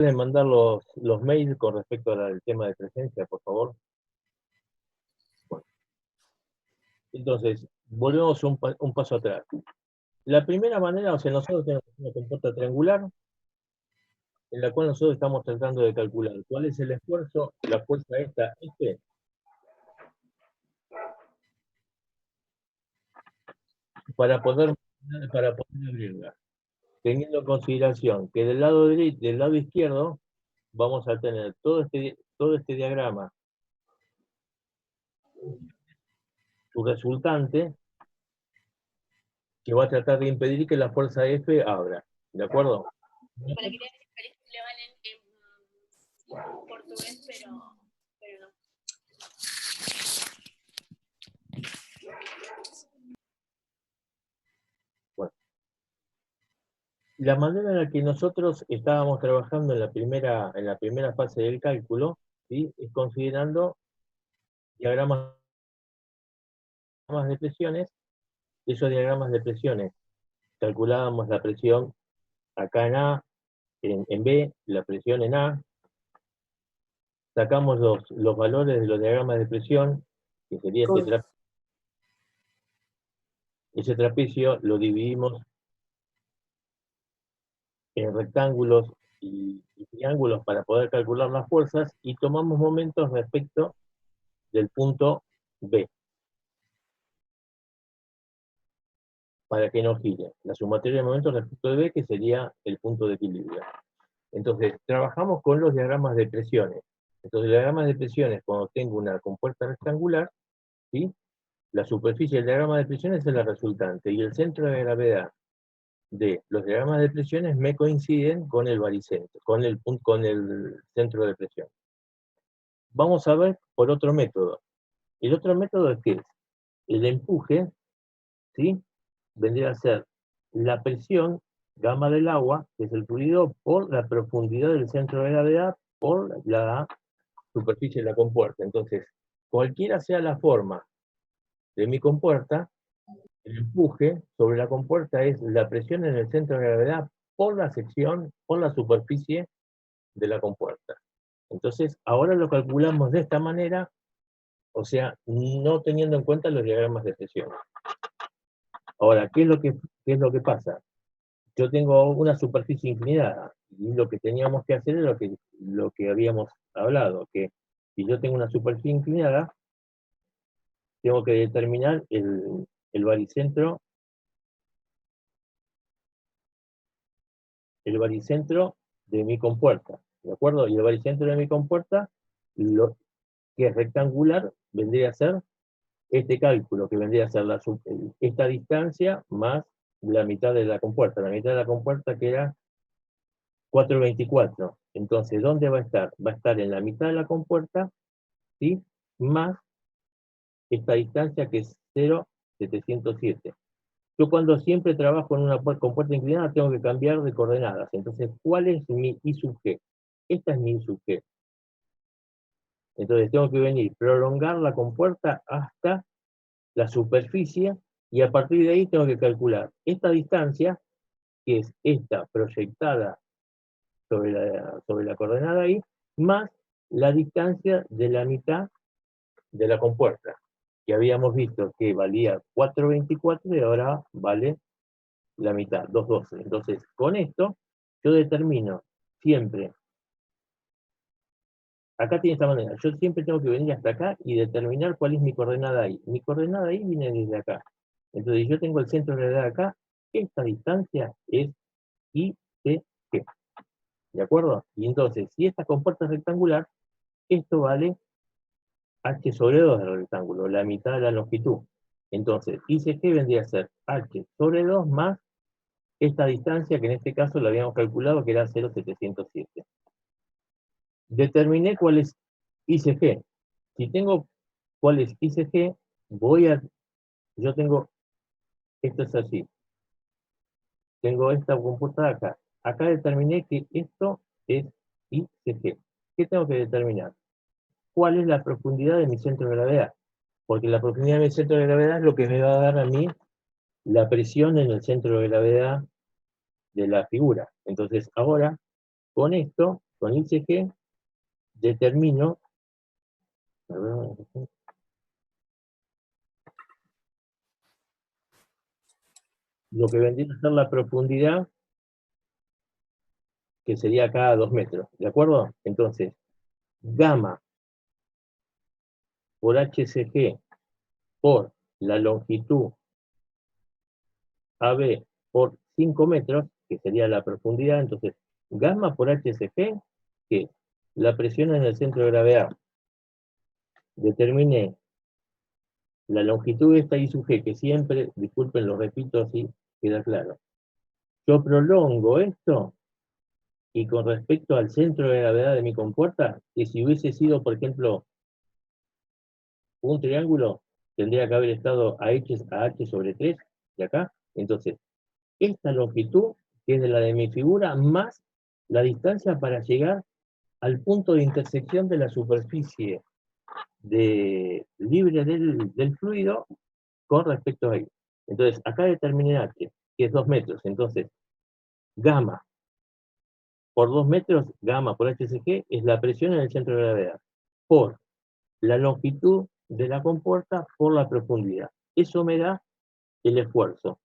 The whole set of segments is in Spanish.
¿Pueden mandar los mails con respecto al tema de presencia, por favor? Bueno, entonces, volvemos un paso atrás. La primera manera, o sea, nosotros tenemos una compuerta triangular, en la cual nosotros estamos tratando de calcular cuál es el esfuerzo, la fuerza esta, para poder abrirla, teniendo en consideración que del lado izquierdo vamos a tener todo este diagrama, su resultante, que va a tratar de impedir que la fuerza F abra. ¿De acuerdo? Para que le valen en portugués, pero no. Bueno, la manera en la que nosotros estábamos trabajando en la primera fase del cálculo, ¿sí?, es considerando diagramas de presiones. Esos diagramas de presiones, calculábamos la presión acá en A, en B, la presión en A, sacamos los valores de los diagramas de presión, que sería ese trapecio, lo dividimos en rectángulos y triángulos para poder calcular las fuerzas, y tomamos momentos respecto del punto B, para que no gire. La sumatoria de momentos respecto de B, que sería el punto de equilibrio. Entonces, trabajamos con los diagramas de presiones. Entonces, los diagramas de presiones, cuando tengo una compuerta rectangular, ¿sí?, la superficie del diagrama de presiones es la resultante, y el centro de gravedad de los diagramas de presiones me coinciden con el baricentro, con el centro de presión. Vamos a ver por otro método. El otro método es que el empuje, ¿sí?, vendría a ser la presión gamma del agua, que es el fluido, por la profundidad del centro de gravedad, por la superficie de la compuerta. Entonces, cualquiera sea la forma de mi compuerta, el empuje sobre la compuerta es la presión en el centro de gravedad por la sección, por la superficie de la compuerta. Entonces, ahora lo calculamos de esta manera, o sea, no teniendo en cuenta los diagramas de presión. Ahora, ¿qué es lo que pasa? Yo tengo una superficie inclinada, y lo que teníamos que hacer es lo que habíamos hablado, que si yo tengo una superficie inclinada, tengo que determinar el baricentro de mi compuerta, ¿de acuerdo? Y el baricentro de mi compuerta, lo que es rectangular, vendría a ser este cálculo, que vendría a ser esta distancia más la mitad de la compuerta. La mitad de la compuerta que era 424. Entonces, ¿dónde va a estar? Va a estar en la mitad de la compuerta, ¿sí?, más esta distancia, que es 0,707. Yo, cuando siempre trabajo en una compuerta inclinada, tengo que cambiar de coordenadas. Entonces, ¿cuál es mi I sub G? Esta es mi I sub G. Entonces, tengo que venir, prolongar la compuerta hasta la superficie, y a partir de ahí tengo que calcular esta distancia, que es esta proyectada sobre la coordenada I, más la distancia de la mitad de la compuerta, que habíamos visto que valía 4,24 y ahora vale la mitad, 2,12. Entonces, con esto, yo determino siempre, acá tiene esta manera, yo siempre tengo que venir hasta acá y determinar cuál es mi coordenada I. Mi coordenada I viene desde acá. Entonces, yo tengo el centro de gravedad acá, esta distancia es ICG. ¿De acuerdo? Y entonces, si esta compuerta es rectangular, esto vale h sobre 2 del rectángulo, la mitad de la longitud. Entonces, ICG vendría a ser h sobre 2 más esta distancia, que en este caso la habíamos calculado, que era 0,707. Determiné cuál es ICG. Si tengo cuál es ICG, yo tengo, esto es así. Tengo esta compuerta acá. Acá determiné que esto es ICG. ¿Qué tengo que determinar? ¿Cuál es la profundidad de mi centro de gravedad? Porque la profundidad de mi centro de gravedad es lo que me va a dar a mí la presión en el centro de gravedad de la figura. Entonces, ahora, con esto, con ICG determino, a ver, lo que vendría a ser la profundidad, que sería cada 2 metros, ¿de acuerdo? Entonces, gamma por HCG por la longitud AB por 5 metros, que sería la profundidad, entonces, gamma por HCG, que es la presión en el centro de gravedad, determiné la longitud de esta I sub G, que siempre, disculpen, lo repito así, queda claro. Yo prolongo esto, y con respecto al centro de gravedad de mi compuerta, que si hubiese sido, por ejemplo, un triángulo, tendría que haber estado a H sobre 3, de acá. Entonces, esta longitud, que es de la de mi figura, más la distancia para llegar al punto de intersección de la superficie libre del fluido con respecto a I. Entonces, acá determiné H, que es 2 metros. Entonces, gamma por 2 metros, gamma por HCG, es la presión en el centro de gravedad, por la longitud de la compuerta por la profundidad. Eso me da el esfuerzo.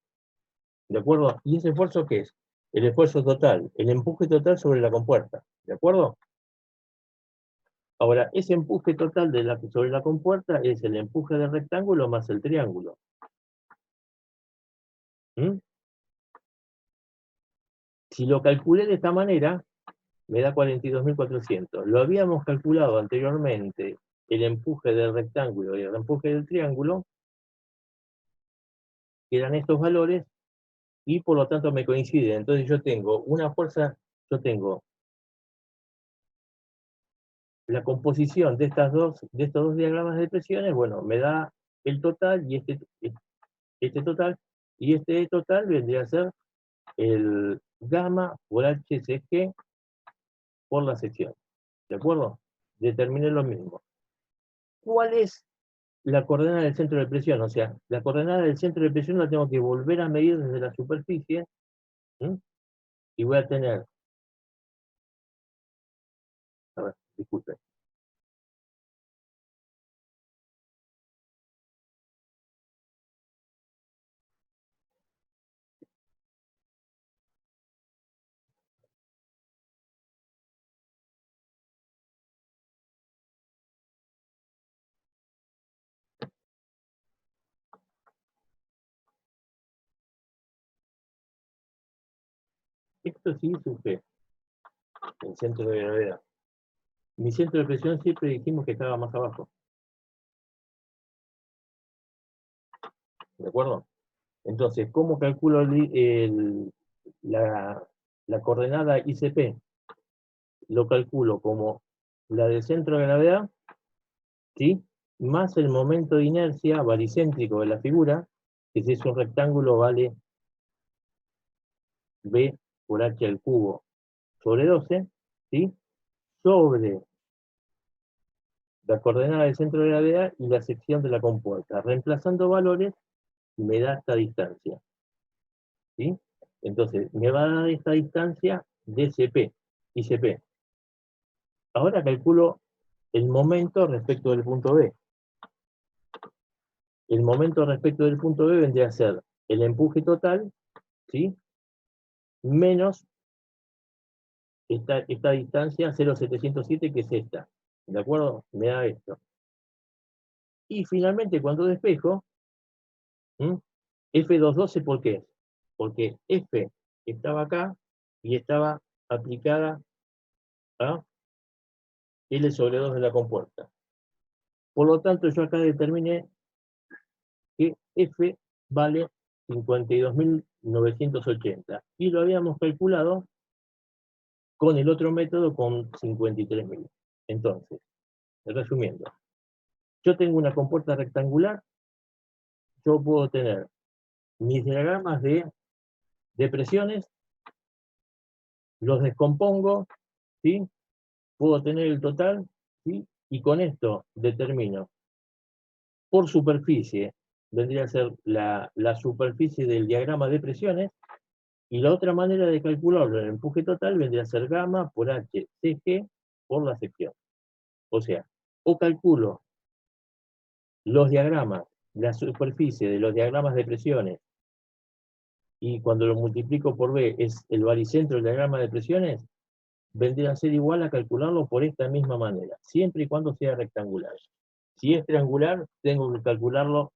¿De acuerdo? ¿Y ese esfuerzo qué es? El esfuerzo total, el empuje total sobre la compuerta. ¿De acuerdo? Ahora, ese empuje total sobre la compuerta es el empuje del rectángulo más el triángulo. ¿Mm? Si lo calculé de esta manera, me da 42.400. Lo habíamos calculado anteriormente, el empuje del rectángulo y el empuje del triángulo, que eran estos valores, y por lo tanto me coinciden. Entonces yo tengo una fuerza, yo tengo la composición de estos dos diagramas de presiones, bueno, me da el total y este total, y este total vendría a ser el gamma por HCG por la sección. ¿De acuerdo? Determiné lo mismo. ¿Cuál es la coordenada del centro de presión? O sea, la coordenada del centro de presión la tengo que volver a medir desde la superficie, ¿sí? Y voy a tener, a ver, disculpen. Esto sí sufre el centro de gravedad. Mi centro de presión siempre dijimos que estaba más abajo. ¿De acuerdo? Entonces, ¿cómo calculo la coordenada ICP? Lo calculo como la del centro de gravedad, ¿sí? Más el momento de inercia baricéntrico de la figura, que si es un rectángulo vale B por H al cubo sobre 12, ¿sí? Sobre la coordenada del centro de gravedad y la sección de la compuerta. Reemplazando valores, me da esta distancia, ¿sí? Entonces, me va a dar esta distancia DCP, ICP. Ahora calculo el momento respecto del punto B. El momento respecto del punto B vendría a ser el empuje total, ¿sí? Menos esta distancia 0,707, que es esta. ¿De acuerdo? Me da esto. Y finalmente, cuando despejo, F212, ¿por qué? Porque F estaba acá y estaba aplicada a L sobre 2 de la compuerta. Por lo tanto, yo acá determiné que F vale 52.980. Y lo habíamos calculado con el otro método con 53.000. Entonces, resumiendo, yo tengo una compuerta rectangular, yo puedo tener mis diagramas de presiones, los descompongo, ¿sí? Puedo tener el total, ¿sí? Y con esto determino por superficie, vendría a ser la superficie del diagrama de presiones, Y la otra manera de calcularlo en el empuje total vendría a ser gamma por h CG por la sección. O sea, o calculo los diagramas, la superficie de los diagramas de presiones, y cuando lo multiplico por B es el baricentro del diagrama de presiones, vendría a ser igual a calcularlo por esta misma manera, siempre y cuando sea rectangular. Si es triangular, tengo que calcularlo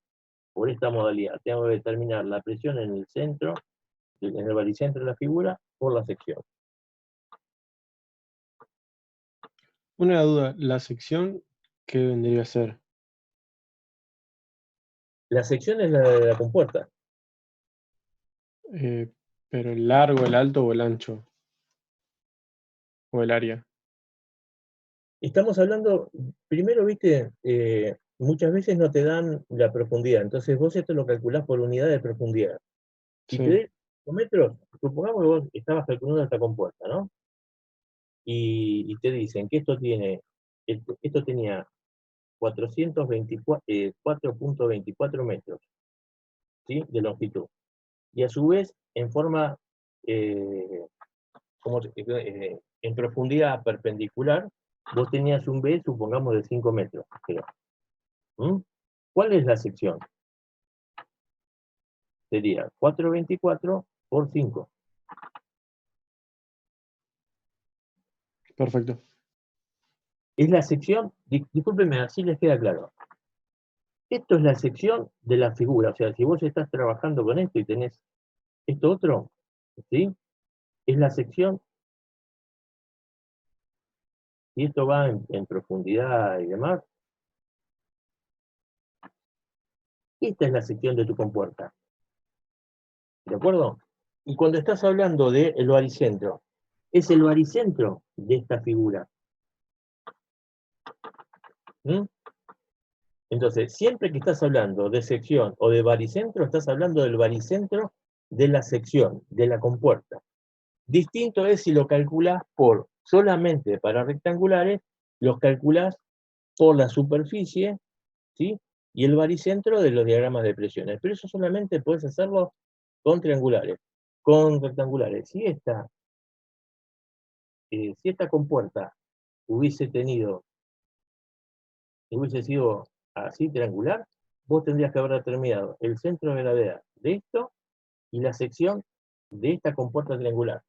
por esta modalidad. Tengo que determinar la presión en el centro, en el baricentro de la figura, por la sección. Una duda, ¿la sección qué vendría a ser? La sección es la de la compuerta. Pero el largo, el alto o el ancho, o el área. Estamos hablando, primero, viste, muchas veces no te dan la profundidad, entonces vos esto lo calculás por unidad de profundidad. Si te Sí, doy 5 metros, supongamos que vos estabas calculando esta compuerta, ¿no? Y te dicen que esto tenía 4.24 metros, ¿sí? De longitud. Y a su vez, en forma, en profundidad perpendicular, vos tenías un B, supongamos, de 5 metros. ¿Mm? ¿Cuál es la sección? Sería 424 por 5. perfecto. Es la sección, discúlpeme, así les queda claro. Esto es la sección de la figura, o sea, si vos estás trabajando con esto y tenés esto otro, ¿sí? Es la sección, y esto va en profundidad y demás. Esta es la sección de tu compuerta, ¿de acuerdo? Y cuando estás hablando del baricentro, es el baricentro de esta figura. ¿Mm? Entonces, siempre que estás hablando de sección o de baricentro, estás hablando del baricentro de la sección, de la compuerta. Distinto es si lo calculás por solamente para rectangulares, los calculás por la superficie, ¿sí? Y el baricentro de los diagramas de presiones. Pero eso solamente puedes hacerlo con triangulares. Con rectangulares. Si esta compuerta hubiese sido así triangular, vos tendrías que haber determinado el centro de gravedad de esto y la sección de esta compuerta triangular.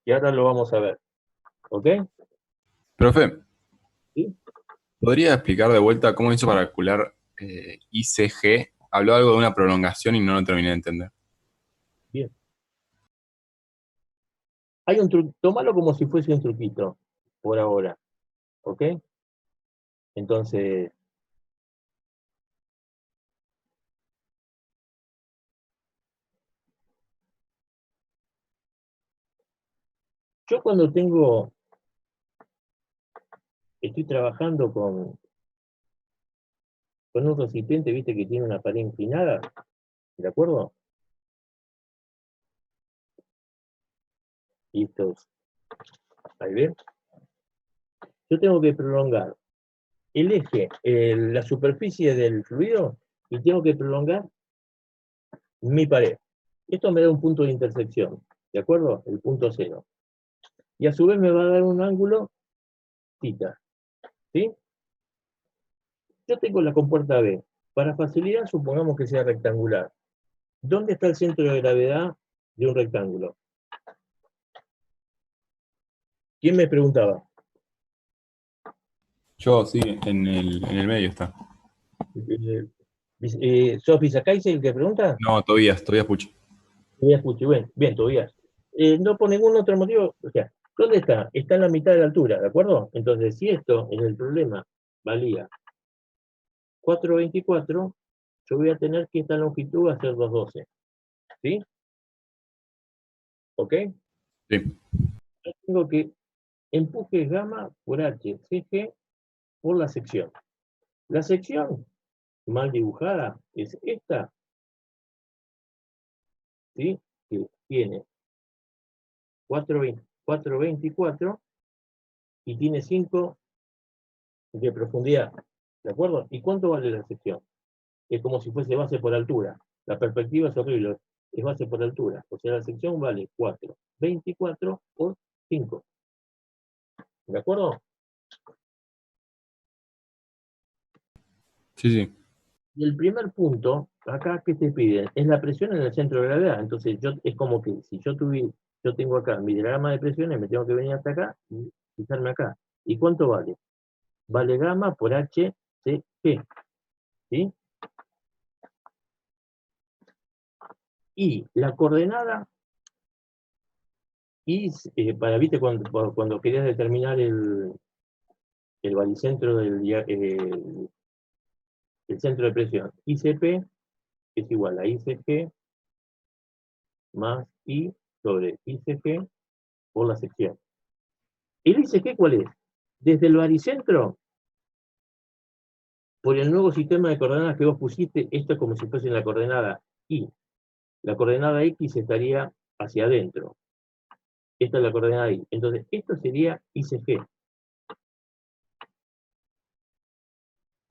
Y ahora lo vamos a ver. ¿Ok? Profe, ¿Sí? ¿podría explicar de vuelta cómo hizo para calcular ICG? Habló algo de una prolongación y no lo terminé de entender. Bien. Hay un truco, tómalo como si fuese un truquito, por ahora. ¿Ok? Entonces, yo cuando estoy trabajando con un recipiente, viste, que tiene una pared inclinada, ¿de acuerdo? Y estos, ahí ven. Yo tengo que prolongar el eje, la superficie del fluido, y tengo que prolongar mi pared. Esto me da un punto de intersección, ¿de acuerdo? El punto cero. Y a su vez me va a dar un ángulo θ, ¿sí? Yo tengo la compuerta B. Para facilidad, supongamos que sea rectangular. ¿Dónde está el centro de gravedad de un rectángulo? ¿Quién me preguntaba? Yo, sí, en el medio está. ¿Sos Bisacayse el que pregunta? No, Tobías Pucho. Tobías Pucci, bien, Tobías. No por ningún otro motivo, o sea, ¿dónde está? Está en la mitad de la altura, ¿de acuerdo? Entonces, si esto en el problema valía 4.24, yo voy a tener que esta longitud va a ser 2.12, ¿sí? ¿Ok? Sí. Yo tengo que empuje gamma por h, CG por la sección. La sección mal dibujada es esta, ¿sí? Que tiene 4.24 y tiene 5 de profundidad, ¿de acuerdo? ¿Y cuánto vale la sección? Es como si fuese base por altura. La perspectiva es horrible. es base por altura. O sea, la sección vale 4. 24 por 5. ¿De acuerdo? Sí, sí. Y el primer punto, acá, ¿qué te piden? Es la presión en el centro de gravedad. Entonces, es como que si yo tengo acá mi diagrama de presiones, me tengo que venir hasta acá y fijarme acá. ¿Y cuánto vale? Vale gamma por HCG. ¿Sí? Y la coordenada, ¿viste cuando querías determinar el baricentro el centro de presión? ICP es igual a ICG más I sobre ICG por la sección. ¿El ICG cuál es? Desde el baricentro, por el nuevo sistema de coordenadas que vos pusiste, esto es como si fuese la coordenada Y. La coordenada X estaría hacia adentro. Esta es la coordenada Y. Entonces, esto sería ICG.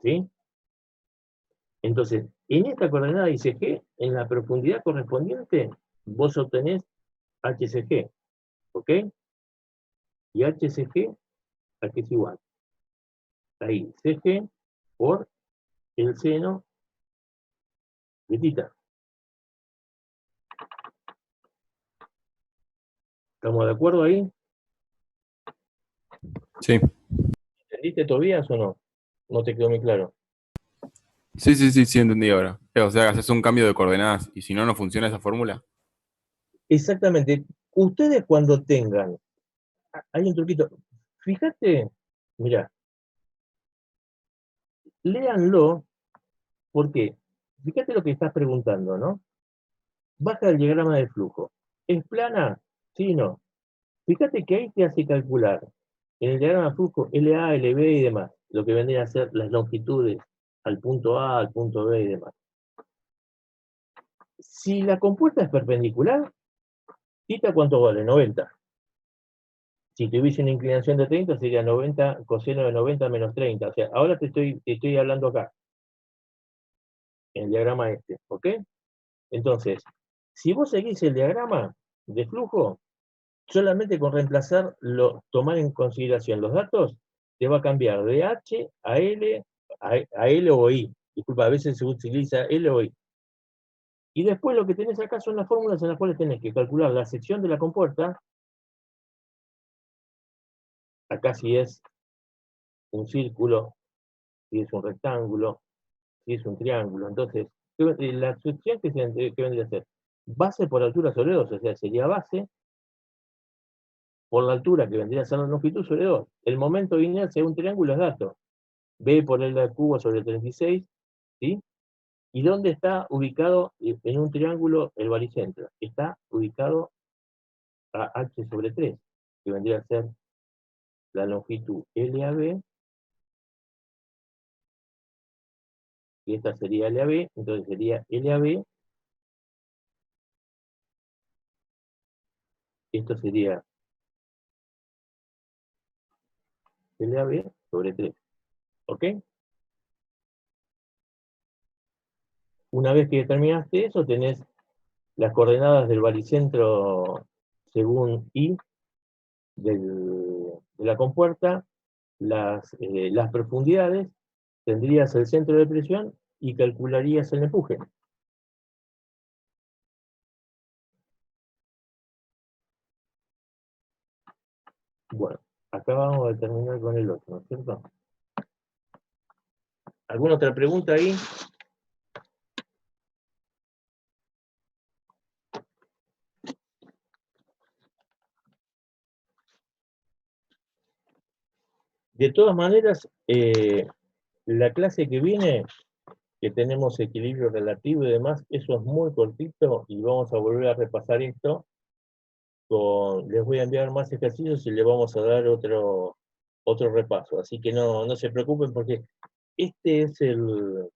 ¿Sí? Entonces, en esta coordenada ICG, en la profundidad correspondiente, vos obtenés HCG. ¿Ok? Y HCG, aquí es igual. Ahí, CG por el seno de tita. ¿Estamos de acuerdo ahí? Sí. ¿Entendiste, Tobías, o no? No te quedó muy claro. Sí, sí, sí, sí, entendí ahora. O sea, haces un cambio de coordenadas y si no, no funciona esa fórmula. Exactamente. Ustedes cuando tengan, hay un truquito. Fíjate, mira, léanlo, porque fíjate lo que estás preguntando, ¿no? Baja el diagrama de flujo. ¿Es plana? Sí, no. Fíjate que ahí te hace calcular en el diagrama de flujo LA, LB y demás, lo que vendría a ser las longitudes al punto A, al punto B y demás. Si la compuerta es perpendicular, ¿tita cuánto vale? 90. Si tuviese una inclinación de 30, sería 90 coseno de 90 menos 30. O sea, ahora te estoy hablando acá, en el diagrama este, ¿ok? Entonces, si vos seguís el diagrama de flujo, solamente con tomar en consideración los datos, te va a cambiar de H a L, a L o I. Disculpa, a veces se utiliza L o I. Y después lo que tenés acá son las fórmulas en las cuales tenés que calcular la sección de la compuerta. Acá si es un círculo, si es un rectángulo, si es un triángulo. Entonces, la sección que vendría a ser base por altura sobre 2, o sea, sería base por la altura que vendría a ser la longitud sobre 2. El momento de inercia de un triángulo es dato. B por L al cubo sobre 36, ¿sí? ¿Y dónde está ubicado en un triángulo el baricentro? Está ubicado a H sobre 3, que vendría a ser la longitud LAB, y esta sería LAB, entonces sería LAB, esto sería LAB sobre 3, ¿ok? Una vez que determinaste eso, tenés las coordenadas del baricentro según I de la compuerta, las profundidades, tendrías el centro de presión y calcularías el empuje. Bueno, acá vamos a terminar con el otro, ¿no es cierto? ¿Alguna otra pregunta ahí? De todas maneras, la clase que viene, que tenemos equilibrio relativo y demás, eso es muy cortito y vamos a volver a repasar esto. Les voy a enviar más ejercicios y les vamos a dar otro repaso. Así que no se preocupen porque este es el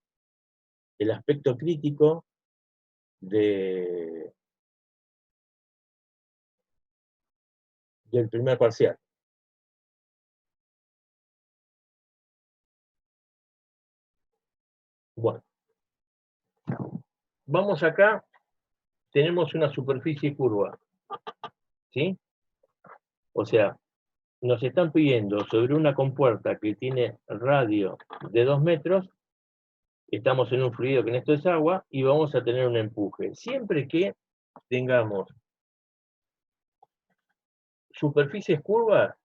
aspecto crítico del primer parcial. Bueno, vamos acá tenemos una superficie curva, ¿sí? O sea, nos están pidiendo sobre una compuerta que tiene radio de 2 metros, estamos en un fluido que en esto es agua, y vamos a tener un empuje. Siempre que tengamos superficies curvas,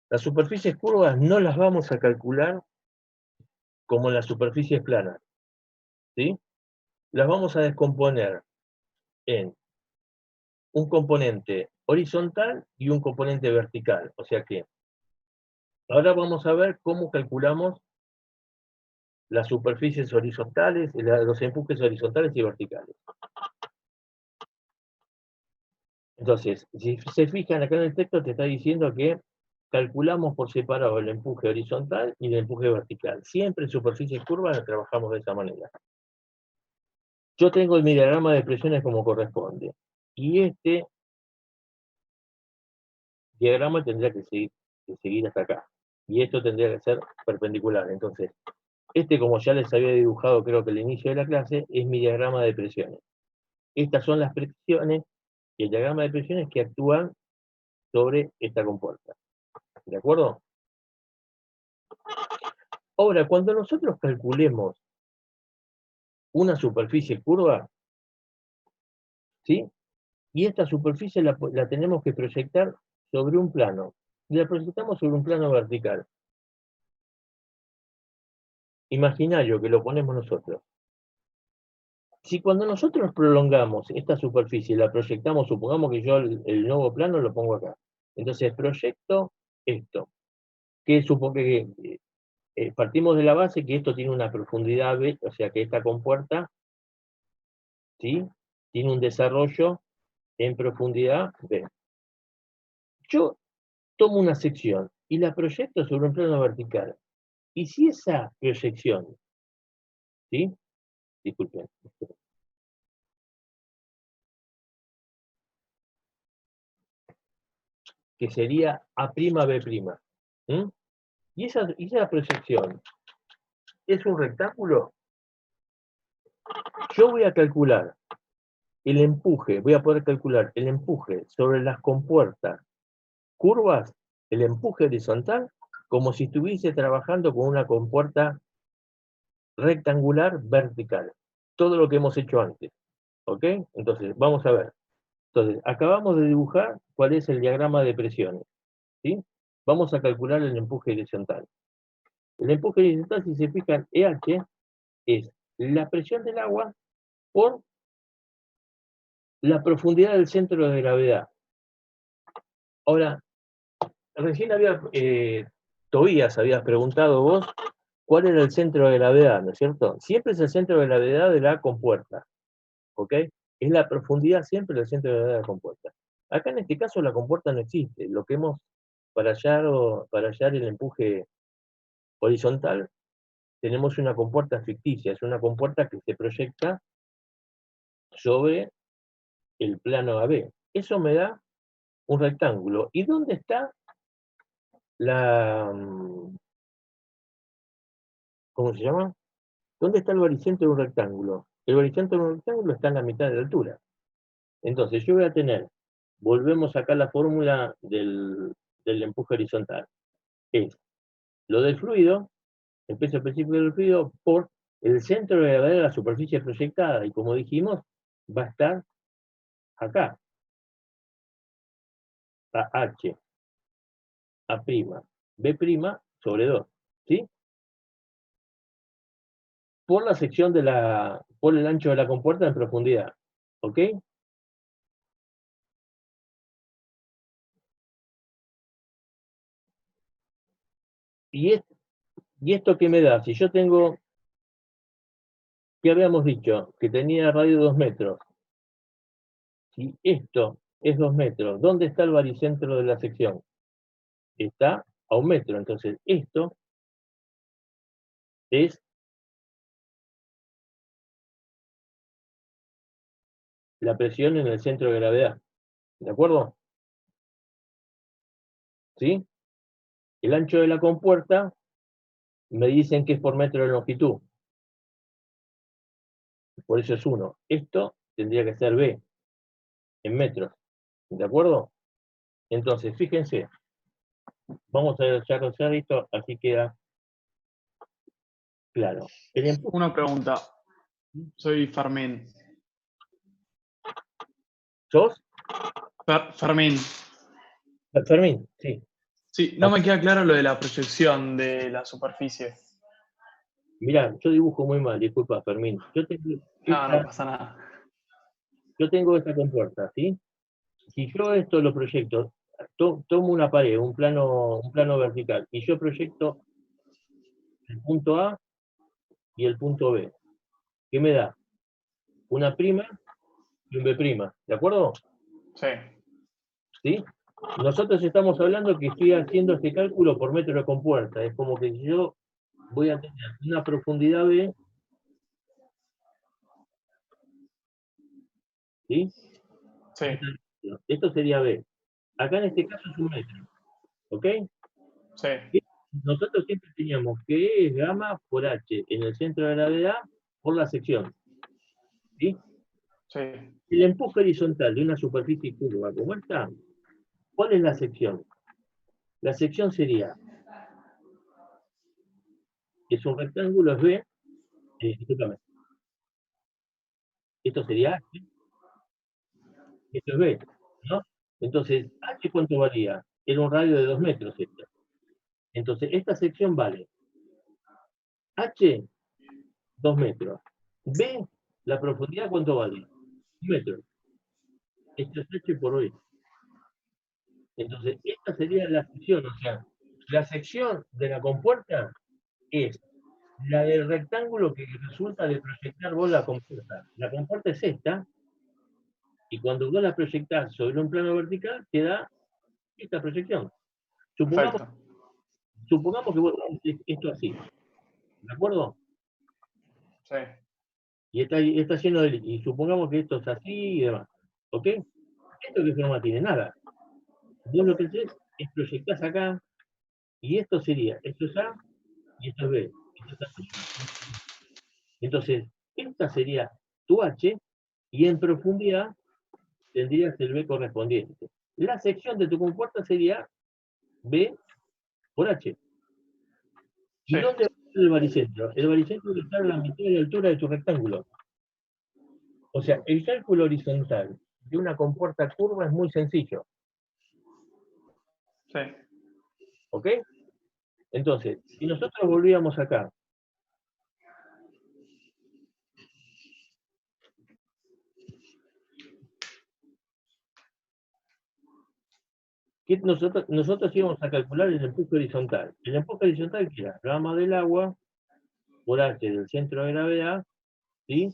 las superficies curvas no las vamos a calcular como las superficies planas, ¿sí? Las vamos a descomponer en un componente horizontal y un componente vertical. O sea que ahora vamos a ver cómo calculamos las superficies horizontales, los empujes horizontales y verticales. Entonces, si se fijan acá en el texto, te está diciendo que calculamos por separado el empuje horizontal y el empuje vertical. Siempre en superficies curvas trabajamos de esa manera. Yo tengo mi diagrama de presiones como corresponde. Y este diagrama tendría que seguir hasta acá. Y esto tendría que ser perpendicular. Entonces, este, como ya les había dibujado creo que al inicio de la clase, es mi diagrama de presiones. Estas son las presiones y el diagrama de presiones que actúan sobre esta compuerta. ¿De acuerdo? Ahora, cuando nosotros calculemos una superficie curva, ¿sí? Y esta superficie la tenemos que proyectar sobre un plano. Y la proyectamos sobre un plano vertical. Imaginario que lo ponemos nosotros. Si cuando nosotros prolongamos esta superficie y la proyectamos, supongamos que yo el nuevo plano lo pongo acá. Entonces proyecto esto, que supongo que partimos de la base que esto tiene una profundidad B, o sea que esta compuerta, ¿sí?, tiene un desarrollo en profundidad B. Yo tomo una sección y la proyecto sobre un plano vertical. Y si esa proyección, ¿sí? Disculpen. Que sería A'B'. Y esa proyección es un rectángulo, yo voy a calcular el empuje, voy a poder calcular el empuje sobre las compuertas curvas, el empuje horizontal, como si estuviese trabajando con una compuerta rectangular vertical. Todo lo que hemos hecho antes. ¿Ok? Entonces, vamos a ver. Entonces, acabamos de dibujar cuál es el diagrama de presiones. ¿Sí? Vamos a calcular el empuje horizontal. El empuje horizontal, si se fijan, EH es la presión del agua por la profundidad del centro de gravedad. Ahora, recién Tobías, habías preguntado vos cuál era el centro de gravedad, ¿no es cierto? Siempre es el centro de gravedad de la compuerta, ¿ok? Es la profundidad siempre del centro de gravedad de la compuerta. Acá en este caso la compuerta no existe. Lo que hemos, para hallar el empuje horizontal, tenemos una compuerta ficticia, es una compuerta que se proyecta sobre el plano AB. Eso me da un rectángulo. ¿Y dónde está ¿cómo se llama? ¿Dónde está el horizonte de un rectángulo? El horizonte de un rectángulo está en la mitad de la altura. Entonces yo voy a tener, volvemos acá a la fórmula del empuje horizontal. Es lo del fluido, el peso específico del fluido, por el centro de gravedad de la superficie proyectada. Y como dijimos, va a estar acá. A H, A', B' sobre 2. ¿Sí? Por la sección por el ancho de la compuerta en profundidad. ¿Ok? ¿Y esto qué me da? Si yo tengo, ¿qué habíamos dicho? Que tenía radio 2 metros. Si esto es 2 metros, ¿dónde está el baricentro de la sección? Está a 1 metro. Entonces, esto es la presión en el centro de gravedad. ¿De acuerdo? ¿Sí? El ancho de la compuerta me dicen que es por metro de longitud. Por eso es 1. Esto tendría que ser B. en metros. ¿De acuerdo? Entonces, fíjense, vamos a desarrollar esto, así queda claro. El empuje, Una pregunta. Soy Fermín. ¿sos? Fermín. Fermín, sí. Sí, no me queda claro lo de la proyección de la superficie. Mirá, yo dibujo muy mal, disculpa, Fermín. No, no pasa nada. Yo tengo esta compuerta, ¿sí? Si yo esto lo proyecto, tomo una pared, un plano vertical, y yo proyecto el punto A y el punto B, ¿qué me da? Una prima y un B prima, ¿de acuerdo? Sí. ¿Sí? Nosotros estamos hablando que estoy haciendo este cálculo por metro de compuerta, es como que yo voy a tener una profundidad B, ¿sí? Sí. Esto sería B. Acá en este caso es un metro, ¿ok? Sí. Nosotros siempre teníamos que es gamma por H en el centro de gravedad por la sección, ¿sí? Sí. El empuje horizontal de una superficie curva como esta, ¿cuál es la sección? La sección sería, es un rectángulo, es B, discúlpame, esto sería H, esto es B, ¿no? Entonces, H ¿cuánto valía? Era un radio de 2 metros esto. Entonces, esta sección vale H, 2 metros. B, la profundidad ¿cuánto vale? 1 metro. Esto es H por B. Entonces, esta sería la sección, o sea, la sección de la compuerta es la del rectángulo que resulta de proyectar vos la compuerta. La compuerta es esta, y cuando vos la proyectás sobre un plano vertical, te da esta proyección. Supongamos, Perfecto. supongamos que vos haces esto así, ¿de acuerdo? Sí. Y está lleno de y supongamos que esto es así y demás, ¿ok? Esto que no tiene nada. Vos lo que haces es proyectás acá, y esto sería, esto es A, y esto es B. Esto es así. Entonces, esta sería tu H, y en profundidad tendrías el B correspondiente. La sección de tu compuerta sería B por H. ¿Y Sí. dónde va a estar el baricentro? El baricentro va a estar a la mitad de la altura de tu rectángulo. O sea, el cálculo horizontal de una compuerta curva es muy sencillo. Sí. ¿Ok? Entonces, si nosotros volvíamos acá, nosotros íbamos a calcular el empuje horizontal. El empuje horizontal que era gamma del agua por H del centro de gravedad, ¿sí?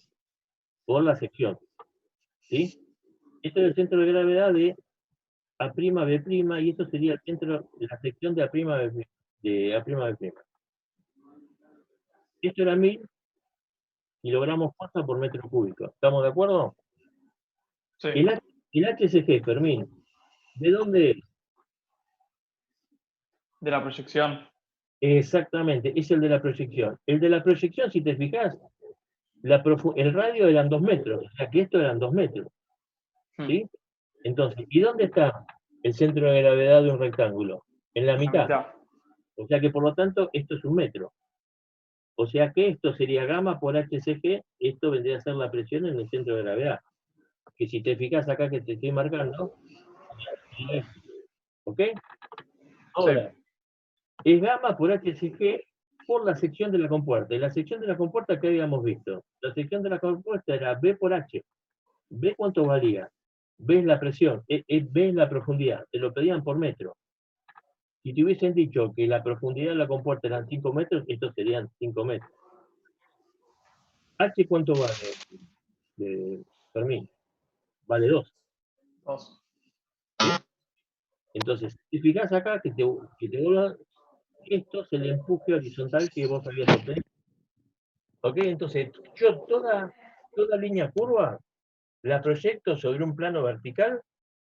Por la sección, ¿sí? Esto es el centro de gravedad de A', B', y esto sería el centro, la sección de A', B', de A', B'. Esto era 1000 kilogramos fuerza por metro cúbico. ¿Estamos de acuerdo? Sí. El HCG, Fermín, ¿de dónde es? De la proyección. Exactamente, es el de la proyección. El de la proyección, si te fijas, el radio eran 2 metros, o sea que esto eran 2 metros. ¿Sí? Entonces, ¿y dónde está el centro de gravedad de un rectángulo? En la La mitad. mitad. O sea que por lo tanto esto es 1 metro. O sea que esto sería gamma por HCG, esto vendría a ser la presión en el centro de gravedad. Que si te fijas acá que te estoy marcando, ¿ok? Sí. Ahora, es gamma por HCG por la sección de la compuerta. Y la sección de la compuerta que habíamos visto. La sección de la compuerta era B por H. ¿B cuánto valía? B es la presión, B es la profundidad. Te lo pedían por metro. Si te hubiesen dicho que la profundidad de la compuerta eran 5 metros, estos serían 5 metros. ¿H cuánto vale? Fermín, vale 2. 2. Entonces, si fijas acá que te vuelva, esto es el empuje horizontal que vos habías obtenido. ¿Ok? Entonces, yo toda línea curva la proyecto sobre un plano vertical,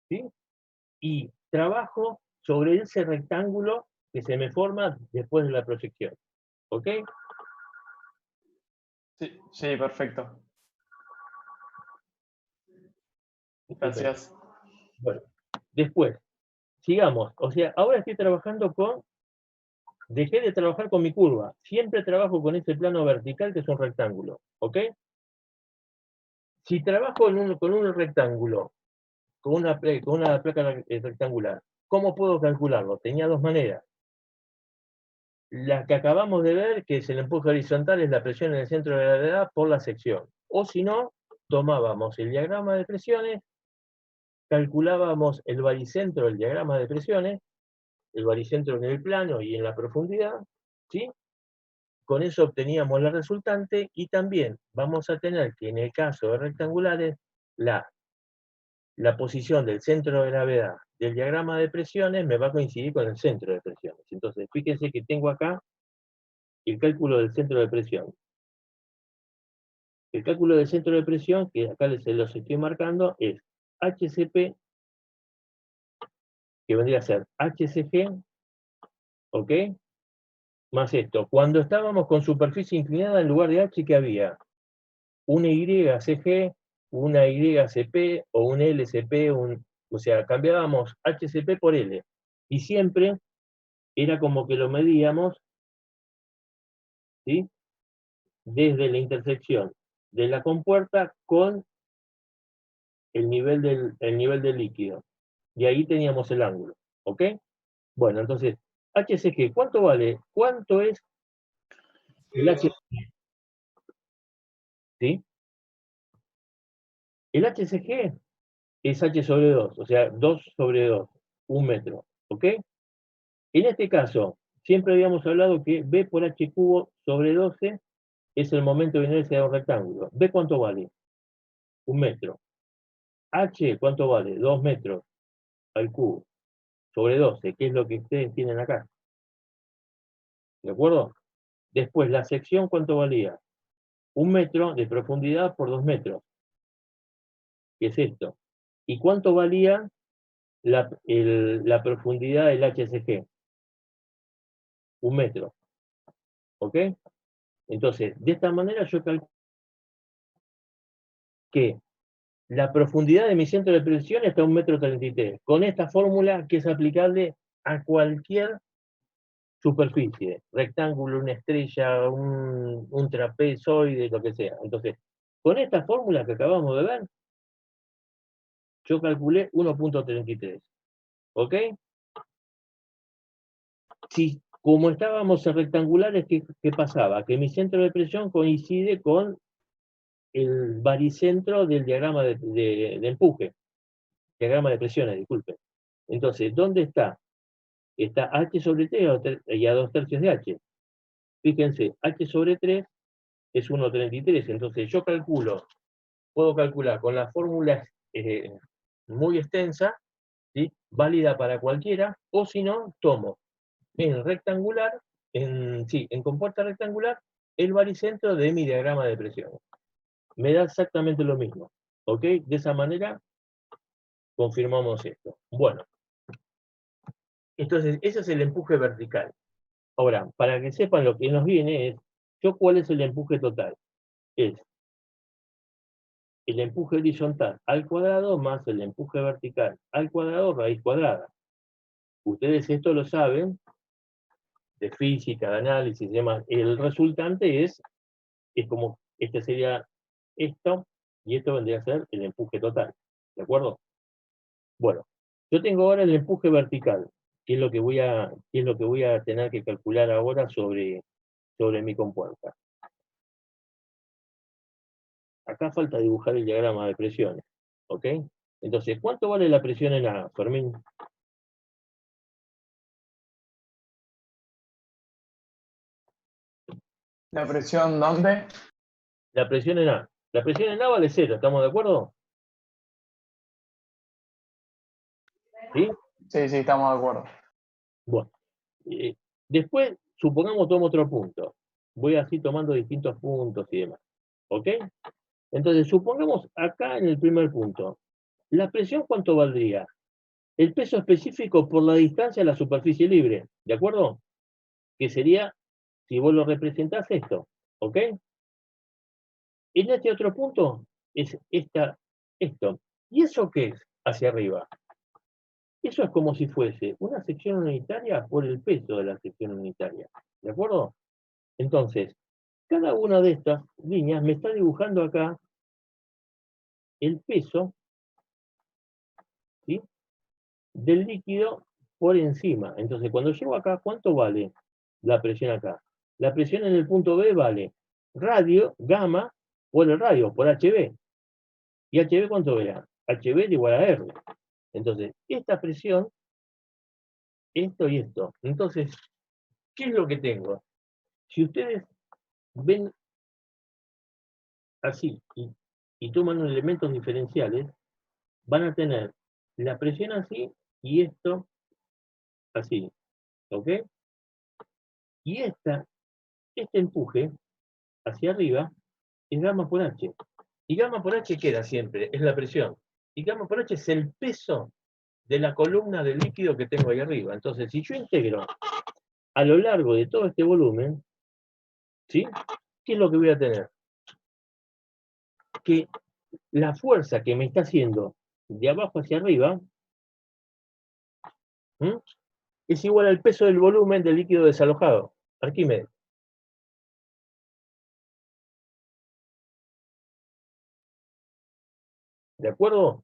¿sí? Y trabajo sobre ese rectángulo que se me forma después de la proyección. ¿Ok? Sí, sí, perfecto. Gracias. Bueno, después, sigamos. O sea, ahora estoy trabajando con... Dejé de trabajar con mi curva. Siempre trabajo con ese plano vertical que es un rectángulo. ¿Ok? Si trabajo con un rectángulo, con una placa rectangular, ¿cómo puedo calcularlo? Tenía dos maneras. La que acabamos de ver, que es el empuje horizontal, es la presión en el centro de gravedad por la sección. O si no, tomábamos el diagrama de presiones, calculábamos el baricentro del diagrama de presiones, el baricentro en el plano y en la profundidad, ¿sí? Con eso obteníamos la resultante y también vamos a tener que en el caso de rectangulares, la posición del centro de gravedad del diagrama de presiones me va a coincidir con el centro de presiones. Entonces, fíjense que tengo acá el cálculo del centro de presión. El cálculo del centro de presión, que acá se los estoy marcando, es HCP, que vendría a ser HCG, ¿ok? Más esto. Cuando estábamos con superficie inclinada, en lugar de H, ¿qué había? Una YCG, una YCP o un LCP, o sea, cambiábamos HCP por L. Y siempre era como que lo medíamos, ¿sí? Desde la intersección de la compuerta con el nivel del líquido. Y ahí teníamos el ángulo, ¿ok? Bueno, entonces, HCG, ¿cuánto vale? ¿Cuánto es el HCG? ¿Sí? El HCG es H sobre 2, o sea, 2 sobre 2, 1 metro, ¿ok? En este caso, siempre habíamos hablado que B por H cubo sobre 12 es el momento de inercia de un rectángulo. ¿B cuánto vale? 1 metro. H, ¿cuánto vale? 2 metros al cubo sobre 12, que es lo que ustedes tienen acá. ¿De acuerdo? Después, la sección, ¿cuánto valía? 1 metro de profundidad por 2 metros. ¿Qué es esto? ¿Y cuánto valía la profundidad del HCG? 1 metro. ¿Ok? Entonces, de esta manera yo calculo que la profundidad de mi centro de presión está a 1,33 m, con esta fórmula que es aplicable a cualquier superficie, rectángulo, una estrella, un trapezoide, lo que sea. Entonces, con esta fórmula que acabamos de ver, yo calculé 1,33. ¿Ok? Si, como estábamos en rectangulares, ¿qué pasaba? Que mi centro de presión coincide con el baricentro del diagrama de empuje, diagrama de presiones, disculpen. Entonces, ¿dónde está? Está H sobre 3 y a 2/3 de H. Fíjense, H sobre 3 es 1,33, entonces yo puedo calcular con la fórmula muy extensa, ¿sí? Válida para cualquiera, o si no, tomo en rectangular, en compuerta rectangular, el baricentro de mi diagrama de presiones. Me da exactamente lo mismo, ¿ok? De esa manera confirmamos esto. Bueno, entonces ese es el empuje vertical. Ahora, para que sepan lo que nos viene es, ¿cuál es el empuje total? Es el empuje horizontal al cuadrado más el empuje vertical al cuadrado raíz cuadrada. Ustedes esto lo saben, de física, de análisis y demás. El resultante es como, este sería esto, y esto vendría a ser el empuje total. ¿De acuerdo? Bueno, yo tengo ahora el empuje vertical, que es lo que voy a tener que calcular ahora sobre mi compuerta. Acá falta dibujar el diagrama de presiones, ¿ok? Entonces, ¿cuánto vale la presión en A, Fermín? ¿La presión dónde? La presión en A. La presión en A vale 0, ¿estamos de acuerdo? ¿Sí? Sí, sí, estamos de acuerdo. Bueno. Después, supongamos tomo otro punto. Voy así tomando distintos puntos y demás. ¿Ok? Entonces, supongamos acá en el primer punto. ¿La presión cuánto valdría? El peso específico por la distancia a la superficie libre. ¿De acuerdo? Que sería, si vos lo representás, esto. ¿Ok? En este otro punto es esto. ¿Y eso qué es hacia arriba? Eso es como si fuese una sección unitaria por el peso de la sección unitaria. ¿De acuerdo? Entonces, cada una de estas líneas me está dibujando acá el peso, ¿sí?, del líquido por encima. Entonces, cuando llego acá, ¿cuánto vale la presión acá? La presión en el punto B vale radio, gamma, por el radio, por HB. ¿Y HB cuánto era? HB es igual a R. Entonces, esta presión, esto y esto. Entonces, ¿qué es lo que tengo? Si ustedes ven así y toman elementos diferenciales, van a tener la presión así y esto así. ¿Ok? Y este empuje hacia arriba es gamma por H. Y gamma por H queda siempre, es la presión. Y gamma por H es el peso de la columna de líquido que tengo ahí arriba. Entonces, si yo integro a lo largo de todo este volumen, ¿sí?, ¿qué es lo que voy a tener? Que la fuerza que me está haciendo de abajo hacia arriba, ¿m?, es igual al peso del volumen del líquido desalojado. Arquímedes. ¿De acuerdo?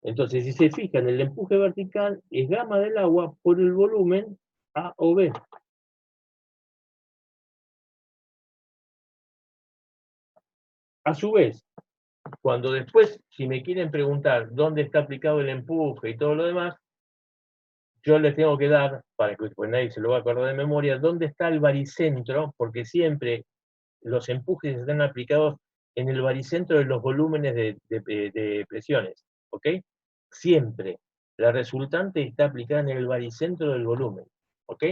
Entonces, si se fijan, el empuje vertical es gamma del agua por el volumen A o B. A su vez, cuando después, si me quieren preguntar dónde está aplicado el empuje y todo lo demás, yo les tengo que dar, para que pues nadie se lo va a acordar de memoria, dónde está el baricentro, porque siempre los empujes están aplicados en el baricentro de los volúmenes de presiones, ¿ok? Siempre. La resultante está aplicada en el baricentro del volumen, ¿ok?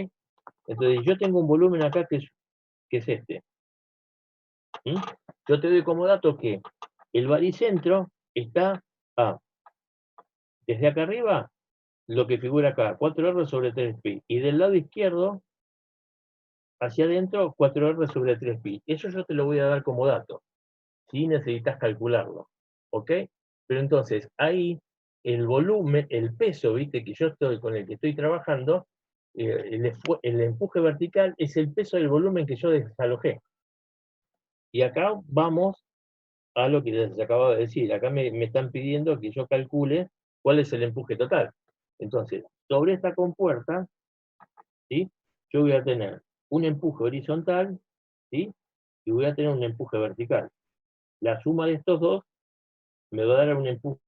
Entonces yo tengo un volumen acá que es este. ¿Mm? Yo te doy como dato que el baricentro está desde acá arriba, lo que figura acá, 4R sobre 3pi. Y del lado izquierdo, hacia adentro, 4R sobre 3pi. Eso yo te lo voy a dar como dato, si necesitas calcularlo, ¿ok? Pero entonces, ahí el volumen, el peso, ¿viste?, que yo estoy con el que estoy trabajando, el empuje vertical es el peso del volumen que yo desalojé. Y acá vamos a lo que les acabo de decir. Acá me están pidiendo que yo calcule cuál es el empuje total. Entonces, sobre esta compuerta, ¿sí?, yo voy a tener un empuje horizontal, ¿sí?, y voy a tener un empuje vertical. La suma de estos dos me va a dar un empuje